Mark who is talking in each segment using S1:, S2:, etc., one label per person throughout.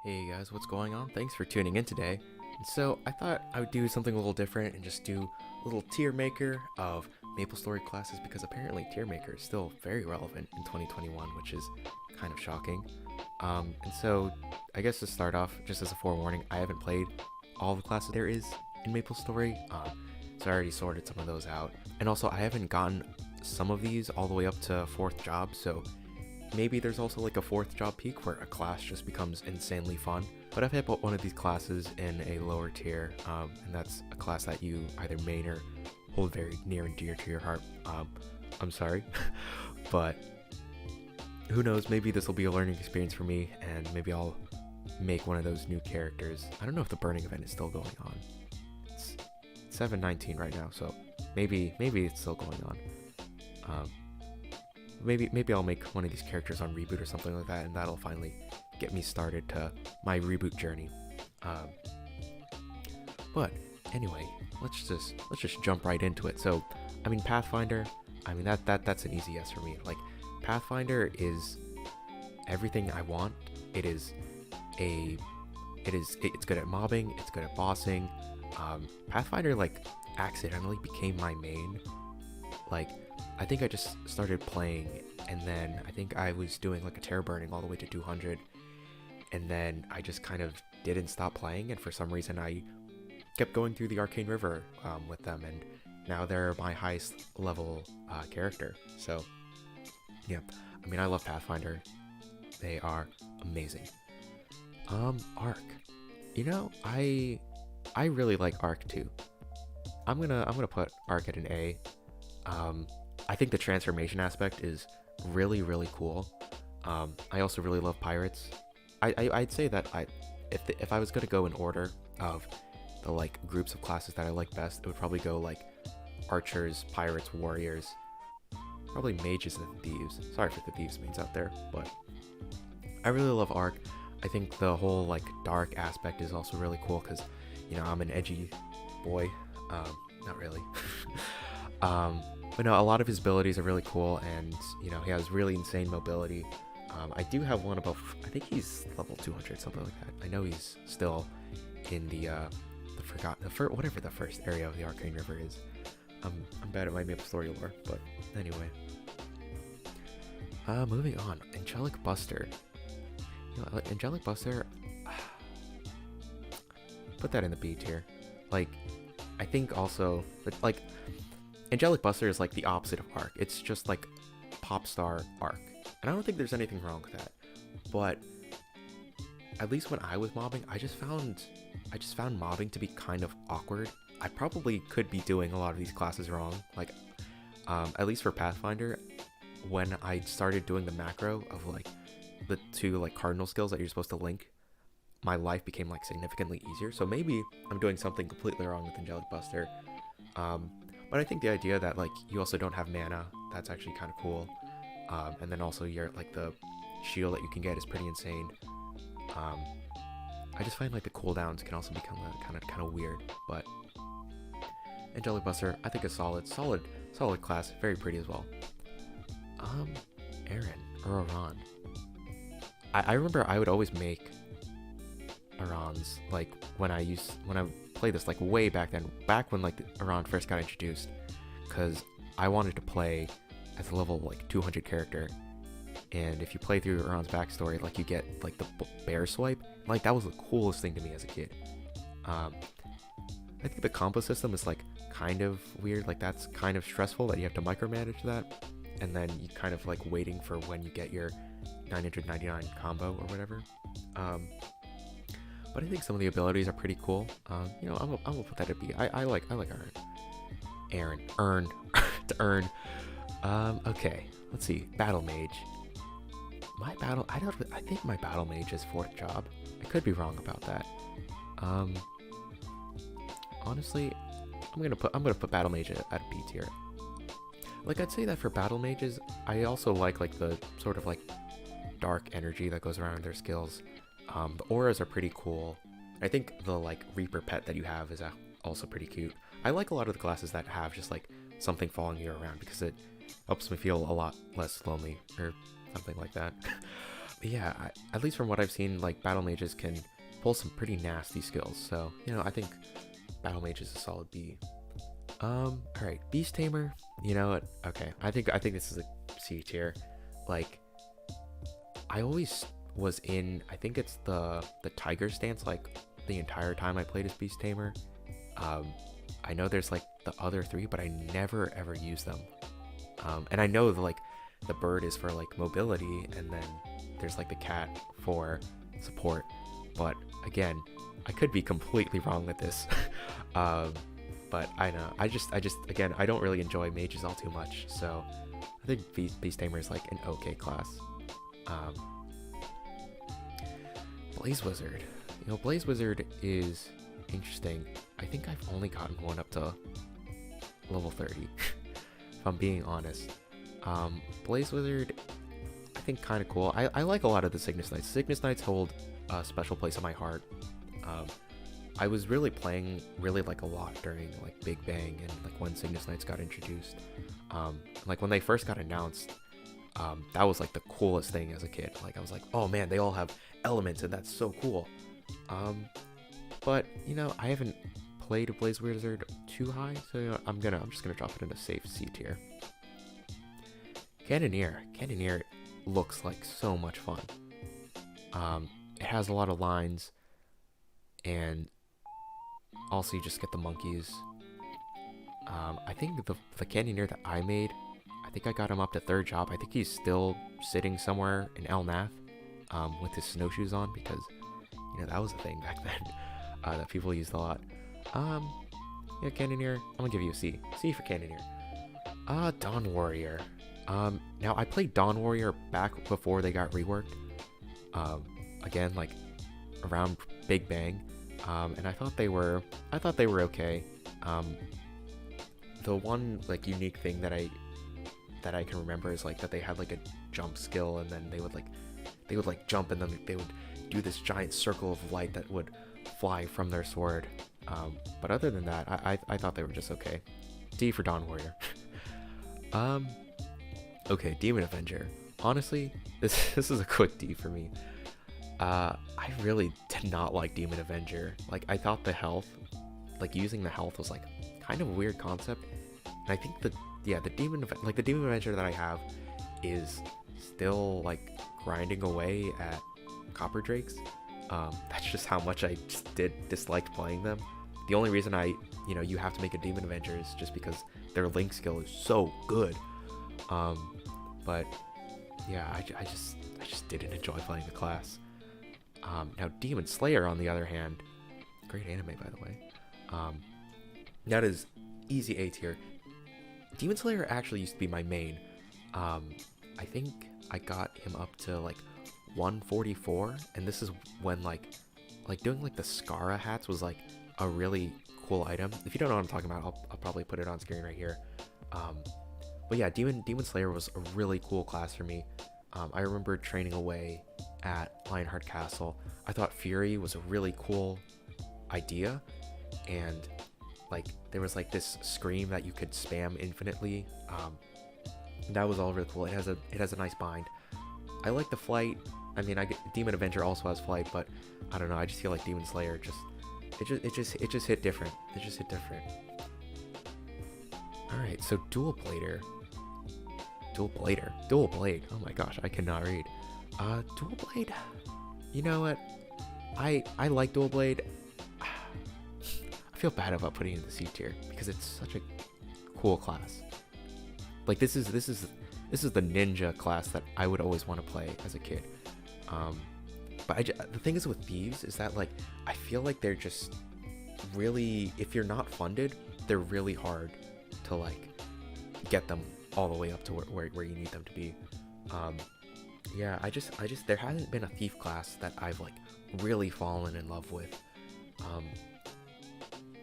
S1: Hey guys, what's going on? Thanks for tuning in today. And so I thought I would do something a little different and just do a little tier maker of MapleStory classes because apparently tier maker is still very relevant in 2021, which is kind of shocking. And so I guess to start off, just as a forewarning, I haven't played all the classes there is in MapleStory, so I already sorted some of those out. And also I haven't gotten some of these all the way up to 4th job, so maybe there's also like a 4th job peak where a class just becomes insanely fun. But I've hit one of these classes in a lower tier, and that's a class that you either main or hold very near and dear to your heart. I'm sorry, but who knows, maybe this will be a learning experience for me, and maybe I'll make one of those new characters. I don't know if the burning event is still going on. It's 7:19 right now, so maybe it's still going on. Maybe I'll make one of these characters on reboot or something like that, and that'll finally get me started to my reboot journey. But anyway, let's just jump right into it. So, I mean, Pathfinder, I mean that's an easy yes for me. Like, Pathfinder is everything I want. It's good at mobbing, it's good at bossing. Pathfinder like accidentally became my main. Like, I think I just started playing, and then I think I was doing like a terror burning all the way to 200, and then I just kind of didn't stop playing, and for some reason I kept going through the Arcane River with them, and now they're my highest level character. So yeah, I mean, I love Pathfinder. They are amazing. Arc. You know, I really like Arc too. I'm gonna put Arc at an A. I think the transformation aspect is really cool. I also really love pirates. I'd say that if I was gonna go in order of the like groups of classes that I like best, it would probably go like archers, pirates, warriors, probably mages and thieves. Sorry for the thieves mains out there, but I really love Arc. I think the whole like dark aspect is also really cool because, you know, I'm an edgy boy. Not really. But no, a lot of his abilities are really cool, and you know, he has really insane mobility. I do have one above, I think he's level 200, something like that. I know he's still in whatever the first area of the Arcane River is. I'm bad at my MapleStory lore, but anyway. Moving on, Angelic Buster. You know, Angelic Buster, put that in the B tier. Like, I think also, like, Angelic Buster is like the opposite of Arc. It's just like pop star Arc. And I don't think there's anything wrong with that. But at least when I was mobbing, I just found mobbing to be kind of awkward. I probably could be doing a lot of these classes wrong. Like, at least for Pathfinder, when I started doing the macro of like the two like cardinal skills that you're supposed to link, my life became like significantly easier. So maybe I'm doing something completely wrong with Angelic Buster. But I think the idea that like you also don't have mana, that's actually kind of cool. And then also your like the shield that you can get is pretty insane. I just find like the cooldowns can also become kind of weird. But Angelic Buster, I think a solid class, very pretty as well. Aran. I remember I would always make Arans like when I played this like way back then, back when like Aran first got introduced, because I wanted to play as a level like 200 character, and if you play through Aran's backstory, like you get like the bear swipe, like that was the coolest thing to me as a kid. I think the combo system is like kind of weird, like that's kind of stressful that you have to micromanage that, and then you kind of like waiting for when you get your 999 combo or whatever. But I think some of the abilities are pretty cool. You know, I'm gonna put that at B. I like Aran. To earn. Okay, let's see. Battle Mage. I think my Battle Mage is 4th job. I could be wrong about that. Honestly, I'm gonna put Battle Mage at B tier. Like, I'd say that for Battle Mages, I also like the sort of like dark energy that goes around their skills. The auras are pretty cool. I think the like Reaper pet that you have is also pretty cute. I like a lot of the classes that have just like something following you around because it helps me feel a lot less lonely or something like that. yeah, at least from what I've seen, like battle mages can pull some pretty nasty skills. So I think battle mage is a solid B. All right, beast tamer. You know what? Okay, I think this is a C tier. Like, I always was in. I think it's the tiger stance. Like the entire time I played as beast tamer. I know there's like the other three, but I never ever use them. And I know the bird is for like mobility, and then there's like the cat for support. But again, I could be completely wrong with this. But I know I just again, I don't really enjoy mages all too much, so I think beast tamer is like an okay class. Blaze wizard. Blaze wizard is interesting. I think I've only gotten one up to level 30, if I'm being honest. Blaze wizard, I think kind of cool. I like a lot of the Cygnus Knights. Cygnus Knights hold a special place in my heart. I was really playing like a lot during like Big Bang and like when Cygnus Knights got introduced. Like when they first got announced, that was like the coolest thing as a kid. Like I was like, oh man, they all have elements and that's so cool. But I haven't played a Blaze Wizard too high, so I'm just gonna drop it in a safe C tier. Cannoneer looks like so much fun. It has a lot of lines, and also you just get the monkeys. I think the cannoneer that I made, I think I got him up to 3rd job. I think he's still sitting somewhere in El Nath, with his snowshoes on, because that was a thing back then, that people used a lot. Yeah, cannoneer, I'm gonna give you a C. C for cannoneer. Dawn Warrior. Now I played Dawn Warrior back before they got reworked. Again, like around Big Bang. And I thought they were okay. The one like unique thing that I can remember is like that they had like a jump skill, and then they would like jump, and then they would do this giant circle of light that would fly from their sword. But other than that, I thought they were just okay. D for Dawn Warrior. Okay, Demon Avenger. Honestly, this is a quick D for me. I really did not like Demon Avenger. Like, I thought the health, like using the health was like kind of a weird concept. And I think the Demon Avenger that I have is still like grinding away at Copper Drakes. That's just how much I just disliked playing them. The only reason you have to make a Demon Avenger is just because their link skill is so good. But yeah, I just didn't enjoy playing the class. Now Demon Slayer, on the other hand, great anime by the way. That is easy A tier. Demon Slayer actually used to be my main. I think I got him up to like 144, and this is when like doing like the Skara hats was like a really cool item. If you don't know what I'm talking about, I'll probably put it on screen right here. But yeah, Demon Slayer was a really cool class for me. I remember training away at Lionheart Castle. I thought Fury was a really cool idea, and like there was like this scream that you could spam infinitely. That was all really cool. It has a nice bind. I like the flight. I mean, Demon Avenger also has flight, but I don't know. I just feel like Demon Slayer it just hit different. It just hit different. All right, so Dual Blade. Oh my gosh, I cannot read. Dual Blade. You know what? I like Dual Blade. I feel bad about putting it in the C tier because it's such a cool class. Like this is the ninja class that I would always want to play as a kid. But the thing is with thieves is that like I feel like they're just really, if you're not funded, they're really hard to like get them all the way up to where you need them to be. Yeah, I just there hasn't been a thief class that I've like really fallen in love with.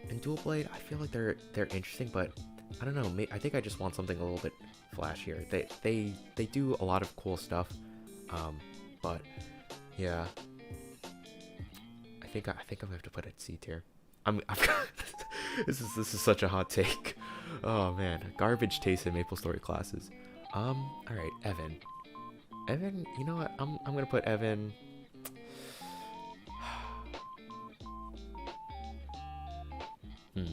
S1: And Dual Blade, I feel like they're interesting, but I don't know. I think I just want something a little bit flashier. They do a lot of cool stuff, but yeah, I think I'm gonna have to put it C tier. This is such a hot take. Oh man, garbage taste in MapleStory classes. All right, Evan. Evan, you know what? I'm gonna put Evan. Hmm.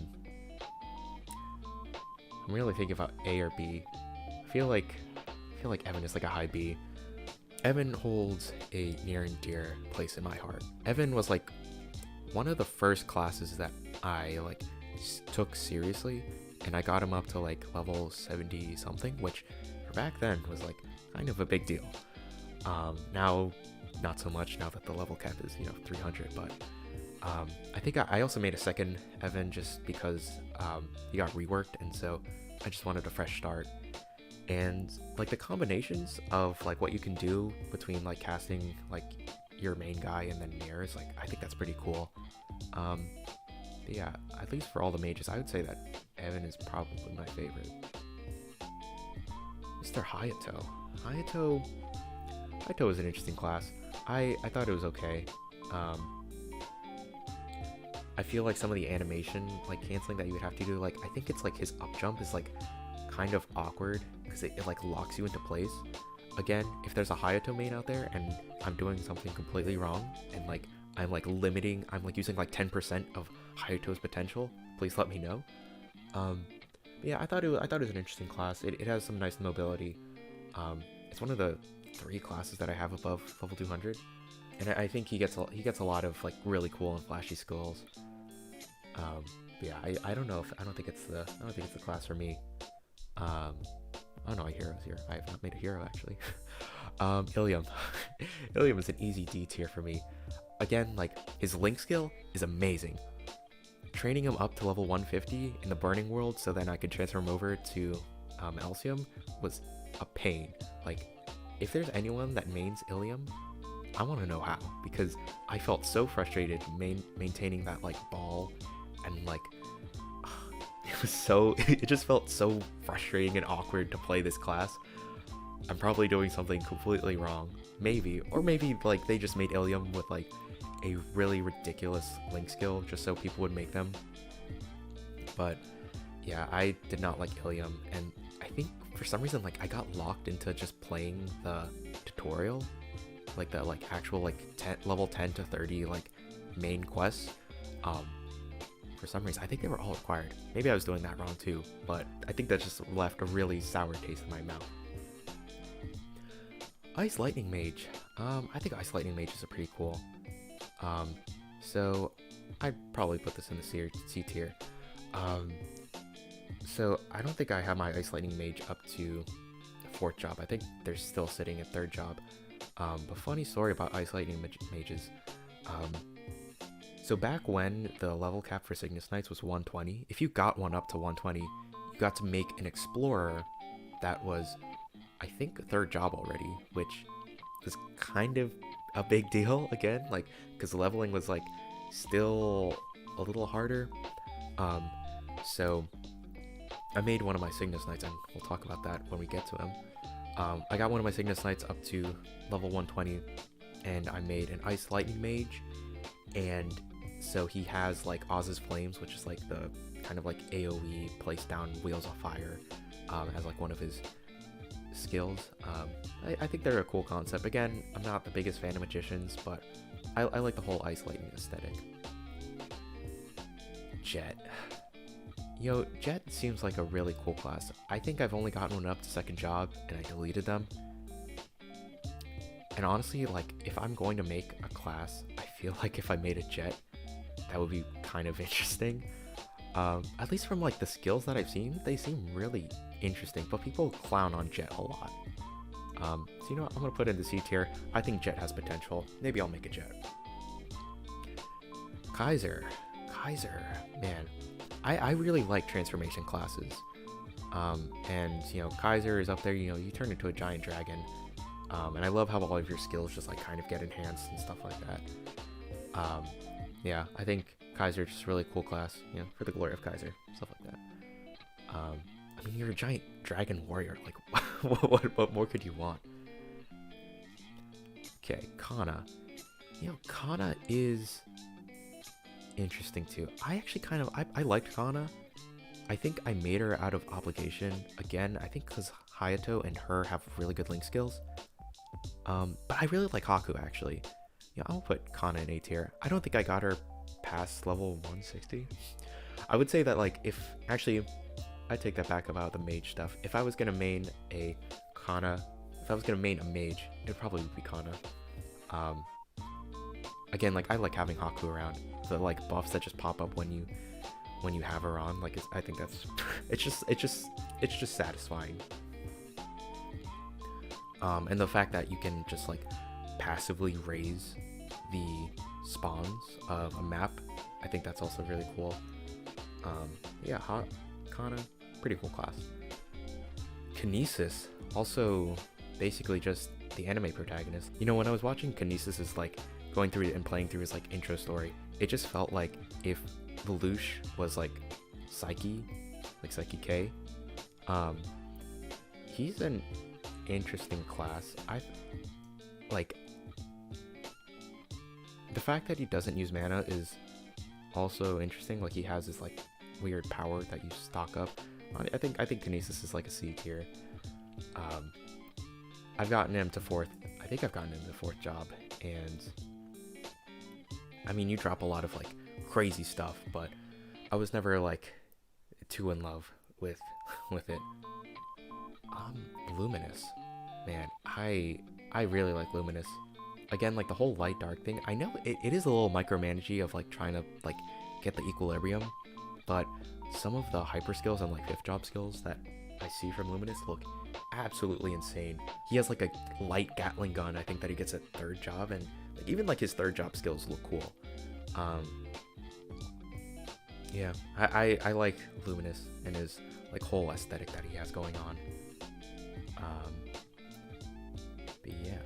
S1: I'm really thinking about A or B. I feel like Evan is like a high B. Evan holds a near and dear place in my heart. Evan was like one of the first classes that I like took seriously, and I got him up to like level 70 something, which for back then was like kind of a big deal. Now not so much, now that the level cap is 300, but I think I also made a second Evan just because he got reworked, and so I just wanted a fresh start. And like the combinations of like what you can do between like casting like your main guy and then mirrors, like I think that's pretty cool. But yeah, at least for all the mages, I would say that Evan is probably my favorite. Mr. Hayato. Hayato was an interesting class. I thought it was okay. I feel like some of the animation like canceling that you would have to do, like I think it's like his up jump is like kind of awkward because it like locks you into place. Again, if there's a Hayato main out there and I'm doing something completely wrong and like I'm like using like 10% of Hayato's potential, please let me know. Yeah, I thought it was an interesting class. It has some nice mobility. It's one of the 3 classes that I have above level 200, and I think he gets a lot of like really cool and flashy skills. Yeah, I don't think it's the class for me. Oh no, heroes here. I have not made a hero actually. Illium. Illium is an easy D tier for me. Again, like his link skill is amazing. Training him up to level 150 in the Burning World so then I could transfer him over to Elysium was a pain. Like, if there's anyone that mains Illium, I want to know how, because I felt so frustrated maintaining that like ball, and like it just felt so frustrating and awkward to play this class. I'm probably doing something completely wrong, maybe like they just made Illium with like a really ridiculous link skill just so people would make them. But yeah, I did not like Illium, and I think for some reason like I got locked into just playing the tutorial, like the like actual like level 10 to 30 like main quests. For some reason I think they were all required. Maybe I was doing that wrong too, but I think that just left a really sour taste in my mouth. Ice Lightning Mage. I think Ice Lightning Mages are pretty cool. So I'd probably put this in the C tier. So I don't think I have my Ice Lightning Mage up to 4th job. I think they're still sitting at 3rd job. But funny story about Ice Lightning Mages. So back when the level cap for Cygnus Knights was 120, if you got one up to 120, you got to make an Explorer that was, I think, 3rd job already, which was kind of a big deal again, like, because leveling was like still a little harder. So I made one of my Cygnus Knights, and we'll talk about that when we get to him. I got one of my Cygnus Knights up to level 120, and I made an Ice Lightning Mage, and so he has like Oz's Flames, which is like the kind of like AoE place down Wheels of Fire, as like one of his skills. I think they're a cool concept. Again, I'm not the biggest fan of magicians, but I like the whole Ice Lightning aesthetic. Jett. Jett seems like a really cool class. I think I've only gotten one up to 2nd job, and I deleted them. And honestly, like, if I'm going to make a class, I feel like if I made a Jett, that would be kind of interesting. At least from like the skills that I've seen, they seem really interesting, but people clown on Jett a lot. So you know what, I'm gonna put it in the C tier. I think Jett has potential. Maybe I'll make a Jett. Kaiser, man, I really like transformation classes. And Kaiser is up there. You turn into a giant dragon, and I love how all of your skills just like kind of get enhanced and stuff like that. Yeah, I think Kaiser is just a really cool class, for the glory of Kaiser, stuff like that. I mean, you're a giant dragon warrior, like, what more could you want? Okay, Kanna. Kanna is interesting too. I actually I liked Kanna. I think I made her out of obligation. Again, I think because Hayato and her have really good link skills. But I really like Haku actually. Yeah, I'll put Kanna in A tier. I don't think I got her past level 160. I would say that like if actually I take that back about the mage stuff. If I was gonna main a Kanna, if I was gonna main a mage, it probably would be Kanna. Again, like I like having Haku around. The like buffs that just pop up when you have her on. Like I think that's it's just satisfying. And the fact that you can just like passively raise the spawns of a map, I think that's also really cool. Yeah, Kanna, pretty cool class. Kinesis, also basically just the anime protagonist. You know, when I was watching Kinesis is like going through and playing through his like intro story, it just felt like if Lelouch was like Psyche, like Psyche K. He's an interesting class. I like the fact that he doesn't use mana is also interesting. Like he has this like weird power that you stock up. I think Kinesis is like a C tier. I've gotten him to 4th. I think I've gotten him to 4th job, and I mean you drop a lot of like crazy stuff, but I was never like too in love with it. Luminous, man, I really like Luminous. Again, like the whole light dark thing, I know it is a little micromanagey of like trying to like get the equilibrium, but some of the hyper skills and like 5th job skills that I see from Luminous look absolutely insane. He has like a light Gatling gun, I think, that he gets at 3rd job, and like even like his 3rd job skills look cool. Yeah, I like Luminous and his like whole aesthetic that he has going on. But yeah,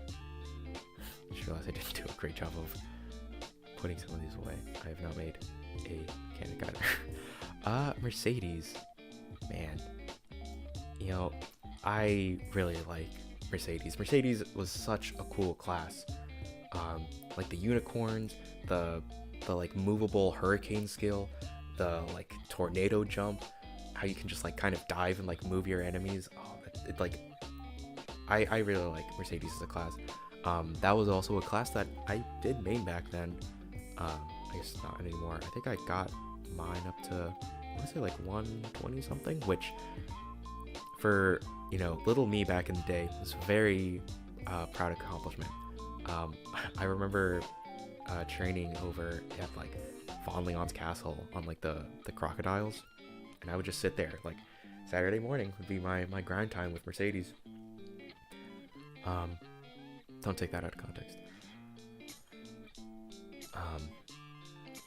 S1: I just realized I didn't do a great job of putting some of these away. I have not made a cannon guider. Mercedes, man, you know, I really like Mercedes. Mercedes was such a cool class. Like the unicorns, the like movable hurricane skill, the like tornado jump, how you can just like kind of dive and like move your enemies. Oh, it like I really like Mercedes as a class. That was also a class that I did main back then. I guess not anymore. I think I got mine up to, I want to say like 120 something, which for, you know, little me back in the day was a very proud accomplishment. I remember training over at like Von Leon's castle on like the crocodiles, and I would just sit there. Like Saturday morning would be my grind time with Mercedes. Don't take that out of context.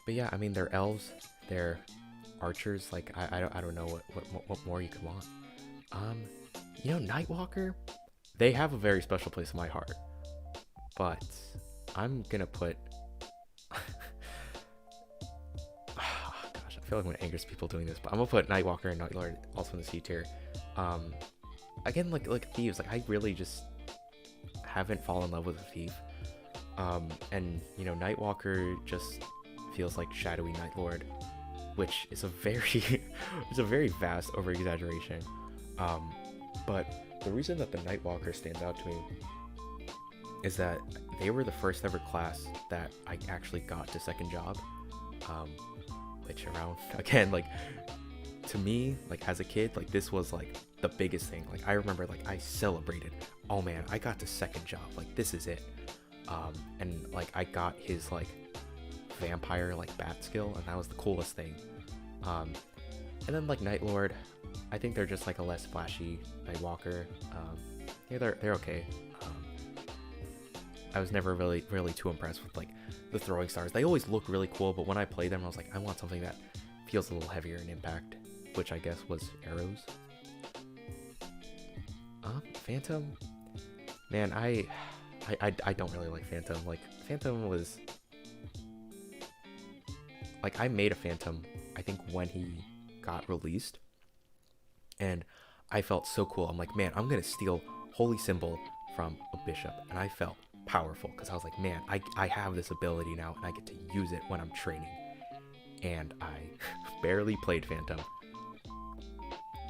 S1: But yeah, I mean, they're elves, they're archers. Like I don't know what more you could want. You know, Nightwalker, they have a very special place in my heart, but I'm gonna put gosh, I feel like I'm gonna anger people doing this, but I'm gonna put Nightwalker and Nightlord also in the C tier. Again, like thieves, like I really just haven't fallen in love with a thief. And you know, Nightwalker just feels like shadowy Nightlord, which is a very it's a very vast over exaggeration. But the reason that the Nightwalker stands out to me is that they were the first ever class that I actually got to 2nd job. Which around, again, like to me, like as a kid, like this was like the biggest thing. Like I remember, like I celebrated, oh man, I got to 2nd job, like this is it. And like I got his like vampire like bat skill, and that was the coolest thing. And then like Nightlord, I think they're just like a less flashy Nightwalker. Yeah, they're okay. I was never really too impressed with like the throwing stars. They always look really cool, but when I played them, I was like, I want something that feels a little heavier in impact, which I guess was arrows. Phantom, man, I don't really like Phantom. Like Phantom was like, I made a Phantom, I think when he got released, and I felt so cool. I'm like, man, I'm gonna steal Holy Symbol from a bishop, and I felt powerful because I was like, man, I have this ability now and I get to use it when I'm training. And I barely played Phantom.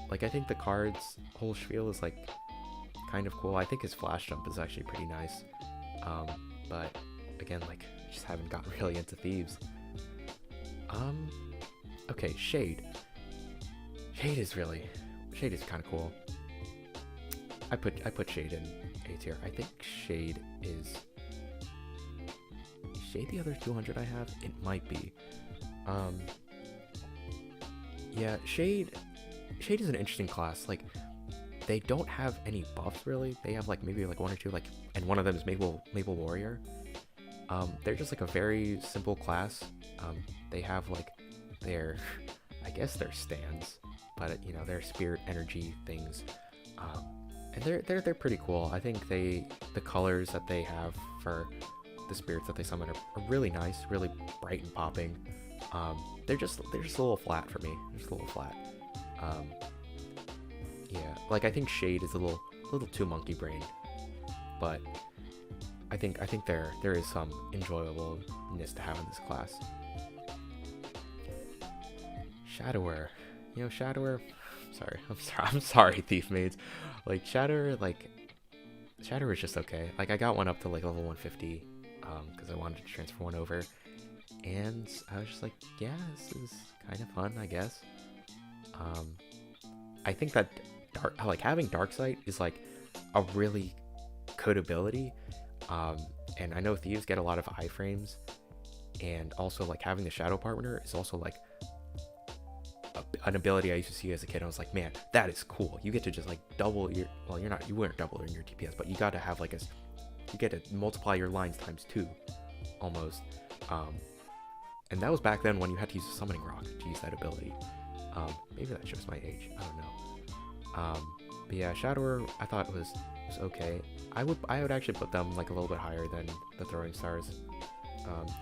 S1: Like I think the card's whole spiel is like kind of cool. I think his flash jump is actually pretty nice. But again, like, I just haven't gotten really into thieves. Okay, shade. Shade is kind of cool. I put shade in A tier. I think shade is shade the other 200 I have. It might be. Yeah, shade is an interesting class. Like, they don't have any buffs really. They have like maybe like one or two, like, and one of them is Maple Warrior. They're just like a very simple class. They have like their, I guess their stands, but you know, their spirit energy things. And they're pretty cool. I think the colors that they have for the spirits that they summon are really nice, really bright and popping. They're just a little flat for me. Just a little flat. Yeah, like I think shade is a little too monkey brain, but I think there is some enjoyableness to have in this class. Shadower, you know, Shadower. I'm sorry, thief maids. Like Shadower is just okay. Like I got one up to like level 150, because I wanted to transfer one over, and I was just like, yeah, this is kind of fun, I guess. I think that having dark sight is like a really good ability. And I know thieves get a lot of iframes, and also like having the shadow partner is also like an ability I used to see as a kid. I was like, man, that is cool. You get to just like double your, well, you weren't doubling your DPS, but you got to have like you get to multiply your lines times 2 almost. And that was back then when you had to use a summoning rock to use that ability. Maybe that shows my age, I don't know. But yeah, Shadower I thought was okay. I would actually put them like a little bit higher than the throwing stars,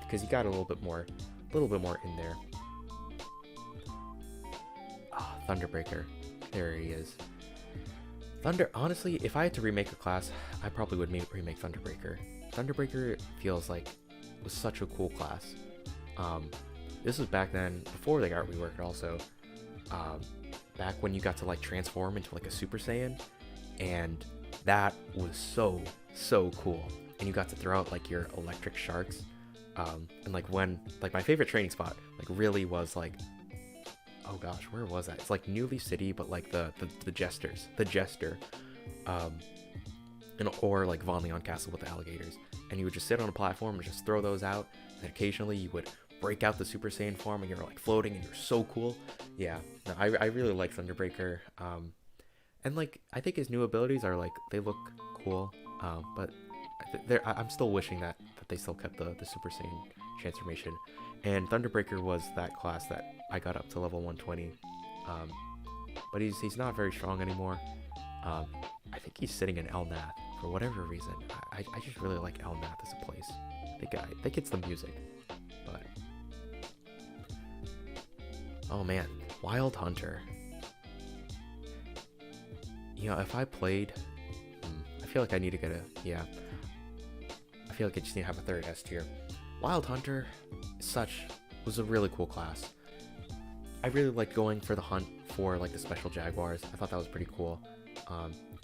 S1: because you got a little bit more in there. Oh, Thunderbreaker, there he is. Honestly, if I had to remake a class, I probably would remake Thunderbreaker. Thunderbreaker feels like it was such a cool class. This was back then, before they got reworked also. Back when you got to like transform into like a Super Saiyan, and that was so cool. And you got to throw out like your electric sharks. And like when, like my favorite training spot like really was like, oh gosh, where was that? It's like New Leaf City, but like the Jester, or like Von Leon Castle with the alligators. And you would just sit on a platform and just throw those out. And occasionally you would break out the Super Saiyan form and you're like floating and you're so cool. Yeah, no, I really like Thunderbreaker. And like I think his new abilities are like, they look cool. But I'm still wishing that they still kept the Super Saiyan transformation. And Thunderbreaker was that class that I got up to level 120. But he's not very strong anymore. I think he's sitting in Elnath for whatever reason. I just really like Elnath as a place. I think it's the music. But oh man, Wild Hunter. You know, if I played, I feel like I need to get I feel like I just need to have a third S tier. Wild Hunter was a really cool class. I really liked going for the hunt for like the special jaguars. I thought that was pretty cool.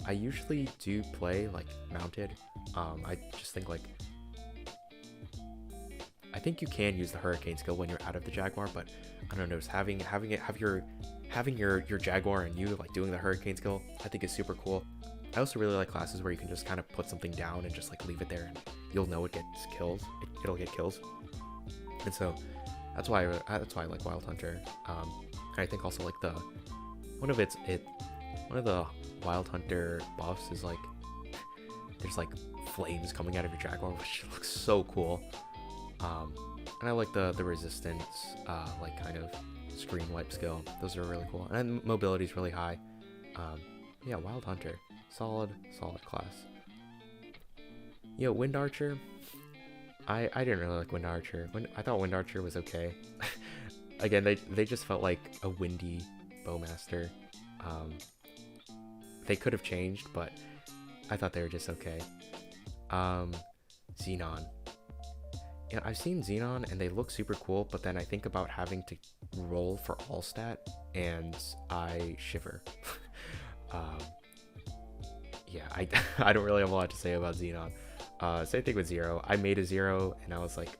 S1: I usually do play like mounted. I just think like, I think you can use the hurricane skill when you're out of the jaguar, but I don't know, just having your jaguar and you like doing the hurricane skill, I think is super cool. I also really like classes where you can just kind of put something down and just like leave it there and you'll know it gets kills. It'll get kills. And so that's why I like Wild Hunter. And I think also like one of the Wild Hunter buffs is like there's like flames coming out of your jaguar, which looks so cool. And I like the resistance, like kind of screen wipe skill. Those are really cool. And mobility is really high. Yeah, Wild Hunter, solid class. You know, Wind Archer. I didn't really like Wind Archer. I thought Wind Archer was okay. Again, they just felt like a windy bowmaster. They could have changed, but I thought they were just okay. Xenon. You know, I've seen Xenon and they look super cool, but then I think about having to roll for all stat and I shiver. Yeah, I don't really have a lot to say about Xenon. Same thing with Zero. I made a Zero and I was like,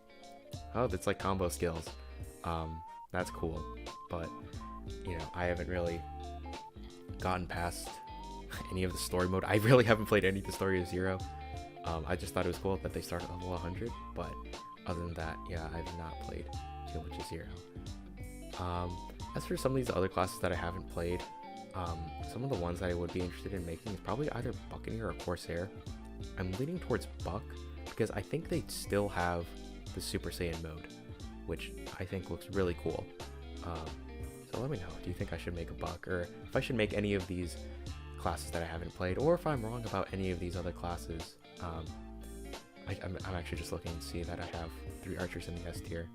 S1: oh, that's like combo skills. That's cool. But, you know, I haven't really gotten past any of the story mode. I really haven't played any of the story of Zero. I just thought it was cool that they started at level 100, but other than that, yeah, I've not played too much of Zero. As for some of these other classes that I haven't played, some of the ones that I would be interested in making is probably either Buccaneer or Corsair. I'm leaning towards Buck because I think they still have the Super Saiyan mode, which I think looks really cool. So let me know, do you think I should make a Buck, or if I should make any of these classes that I haven't played, or if I'm wrong about any of these other classes. I'm actually just looking to see that I have 3 archers in the S tier.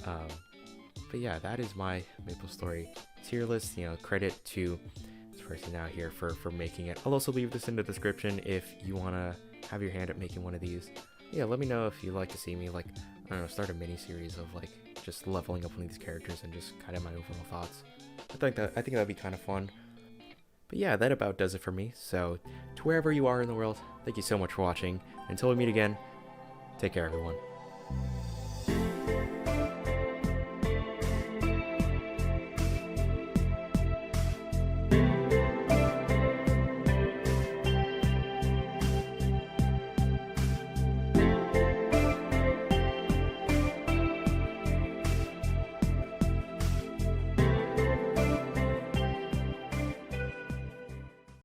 S1: But yeah, that is my MapleStory tier list. You know, credit to this person out here for making it. I'll also leave this in the description if you want to have your hand at making one of these. Yeah, let me know if you'd like to see me, like, I don't know, start a mini series of like just leveling up one of these characters and just kind of my overall thoughts. I think that'd be kind of fun. But yeah, that about does it for me. So to wherever you are in the world, thank you so much for watching. Until we meet again, take care, everyone.